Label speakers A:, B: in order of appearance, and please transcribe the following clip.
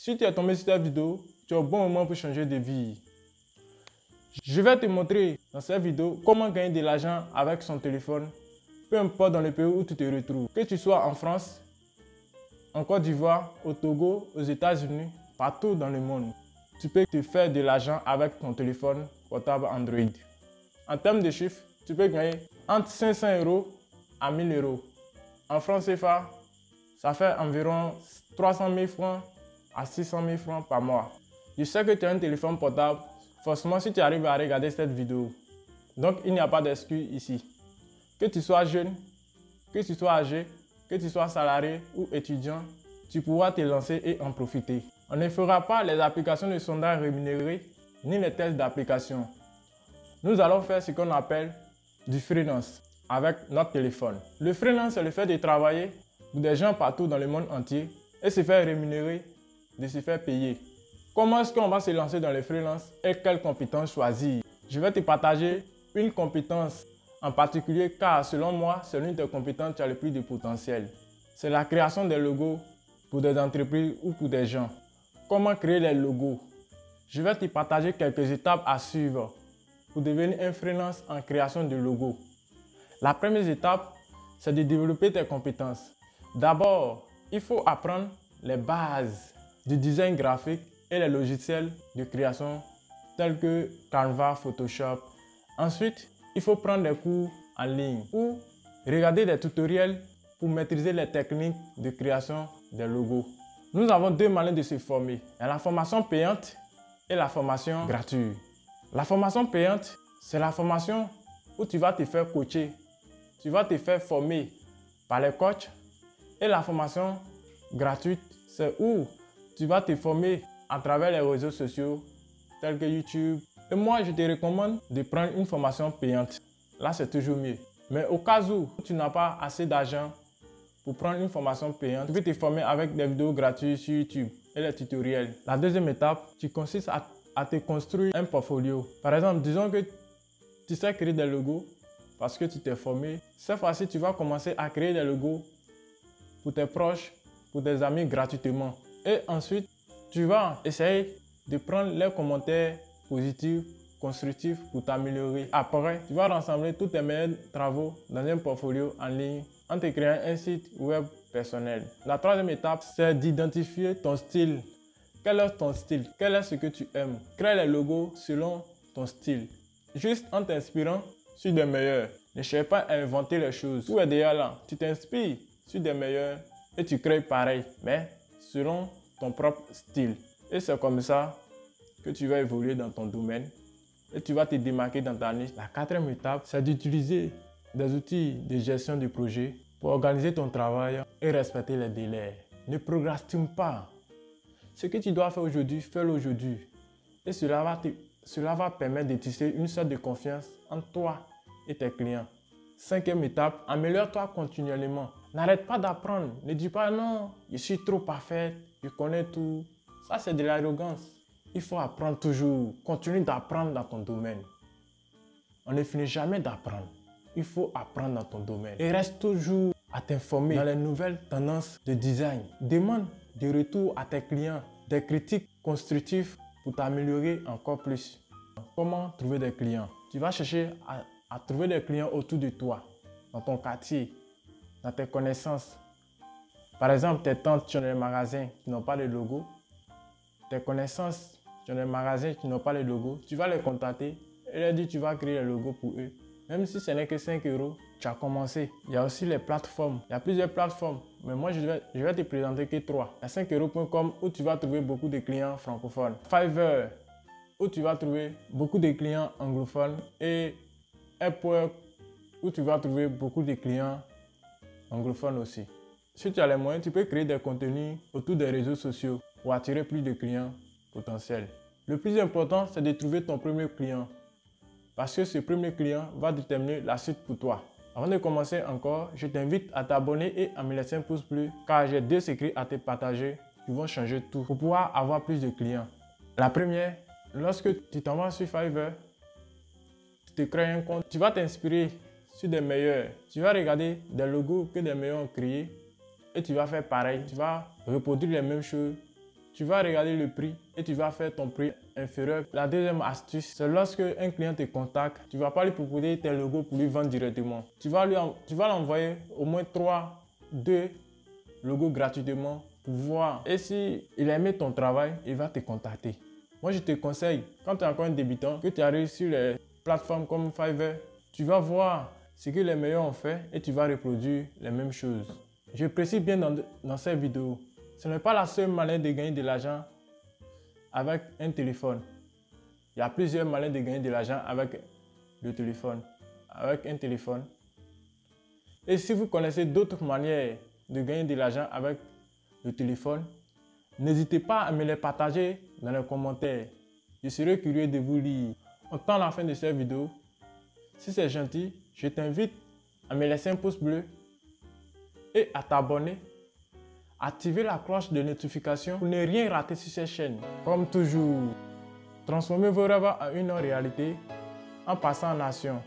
A: Si tu es tombé sur cette vidéo, tu es au bon moment pour changer de vie. Je vais te montrer dans cette vidéo comment gagner de l'argent avec son téléphone, peu importe dans le pays où tu te retrouves. Que tu sois en France, en Côte d'Ivoire, au Togo, aux États-Unis, partout dans le monde. Tu peux te faire de l'argent avec ton téléphone portable Android. En termes de chiffres, tu peux gagner entre 500 € à 1000 €. En francs CFA, ça fait environ 300 000 francs à 600 000 francs par mois. Je sais que tu as un téléphone portable, forcément si tu arrives à regarder cette vidéo. Donc il n'y a pas d'excuse ici. Que tu sois jeune, que tu sois âgé, que tu sois salarié ou étudiant, tu pourras te lancer et en profiter. On ne fera pas les applications de sondage rémunérées ni les tests d'application. Nous allons faire ce qu'on appelle du freelance avec notre téléphone. Le freelance, c'est le fait de travailler pour des gens partout dans le monde entier et se faire rémunérer, de se faire payer. Comment est-ce qu'on va se lancer dans le freelance et quelles compétences choisir? Je vais te partager une compétence en particulier car selon moi, c'est l'une des compétences qui a le plus de potentiel. C'est la création des logos pour des entreprises ou pour des gens. Comment créer les logos? Je vais te partager quelques étapes à suivre pour devenir un freelance en création de logos. La première étape, c'est de développer tes compétences. D'abord, il faut apprendre les bases du design graphique et les logiciels de création tels que Canva, Photoshop. Ensuite, il faut prendre des cours en ligne ou regarder des tutoriels pour maîtriser les techniques de création des logos. Nous avons deux manières de se former. La formation payante et la formation gratuite. La formation payante, c'est la formation où tu vas te faire coacher. Tu vas te faire former par les coachs. Et la formation gratuite, c'est où tu vas te former à travers les réseaux sociaux tels que YouTube. Et moi, je te recommande de prendre une formation payante. Là, c'est toujours mieux. Mais au cas où tu n'as pas assez d'argent pour prendre une formation payante, tu peux te former avec des vidéos gratuites sur YouTube et les tutoriels. La deuxième étape, tu consiste à te construire un portfolio. Par exemple, disons que tu sais créer des logos parce que tu t'es formé. Cette fois-ci, tu vas commencer à créer des logos pour tes proches, pour tes amis gratuitement. Et ensuite, tu vas essayer de prendre les commentaires positifs, constructifs pour t'améliorer. Après, tu vas rassembler tous tes meilleurs travaux dans un portfolio en ligne en te créant un site web personnel. La troisième étape, c'est d'identifier ton style. Quel est ton style? Quel est ce que tu aimes? Crée les logos selon ton style. Juste en t'inspirant sur des meilleurs. Ne cherche pas à inventer les choses. Tout est déjà là. Tu t'inspires sur des meilleurs et tu crées pareil, mais selon ton propre style. Et c'est comme ça que tu vas évoluer dans ton domaine et tu vas te démarquer dans ta niche. La quatrième étape, c'est d'utiliser des outils de gestion de projet pour organiser ton travail et respecter les délais. Ne procrastine pas. Ce que tu dois faire aujourd'hui, fais-le aujourd'hui. Et cela va permettre de tisser une sorte de confiance entre toi et tes clients. Cinquième étape, améliore-toi continuellement. N'arrête pas d'apprendre. Ne dis pas non, je suis trop parfaite, je connais tout. Ça, c'est de l'arrogance. Il faut apprendre toujours. Continue d'apprendre dans ton domaine. On ne finit jamais d'apprendre. Il faut apprendre dans ton domaine. Et reste toujours à t'informer dans les nouvelles tendances de design. Demande des retours à tes clients, des critiques constructives pour t'améliorer encore plus. Comment trouver des clients? Tu vas chercher à trouver des clients autour de toi, dans ton quartier, dans tes connaissances. Par exemple, tes tantes qui ont des magasins qui n'ont pas de logo, tes connaissances qui ont des magasins qui n'ont pas de logo, tu vas les contacter et leur dire que tu vas créer le logo pour eux. Même si ce n'est que 5 €, tu as commencé. Il y a aussi les plateformes. Il y a plusieurs plateformes, mais moi je vais te présenter que 3. Il y a 5euros.com où tu vas trouver beaucoup de clients francophones. Fiverr où tu vas trouver beaucoup de clients anglophones et Upwork où tu vas trouver beaucoup de clients anglophones aussi. Si tu as les moyens, tu peux créer des contenus autour des réseaux sociaux pour attirer plus de clients potentiels. Le plus important, c'est de trouver ton premier client parce que ce premier client va déterminer la suite pour toi. Avant de commencer encore, je t'invite à t'abonner et à me laisser un pouce bleu car j'ai 2 secrets à te partager qui vont changer tout pour pouvoir avoir plus de clients. La première, lorsque tu t'en vas sur Fiverr, tu te crées un compte, tu vas t'inspirer sur des meilleurs. Tu vas regarder des logos que des meilleurs ont créés et tu vas faire pareil. Tu vas reproduire les mêmes choses tu vas regarder le prix et tu vas faire ton prix inférieur. La deuxième astuce, c'est lorsque un client te contacte, tu ne vas pas lui proposer tes logos pour lui vendre directement. Tu vas l'envoyer au moins 2 logos gratuitement pour voir. Et si il a aimé ton travail, il va te contacter. Moi, je te conseille, quand tu es encore un débutant, que tu arrives sur les plateformes comme Fiverr, tu vas voir ce que les meilleurs ont fait et tu vas reproduire les mêmes choses. Je précise bien dans cette vidéo, ce n'est pas la seule manière de gagner de l'argent avec un téléphone. Il y a plusieurs manières de gagner de l'argent avec le téléphone, avec un téléphone. Et si vous connaissez d'autres manières de gagner de l'argent avec le téléphone, n'hésitez pas à me les partager dans les commentaires. Je serai curieux de vous lire. On tend à la fin de cette vidéo. Si c'est gentil, je t'invite à me laisser un pouce bleu et à t'abonner. Activez la cloche de notification pour ne rien rater sur cette chaîne. Comme toujours, transformez vos rêves en une réalité en passant en action.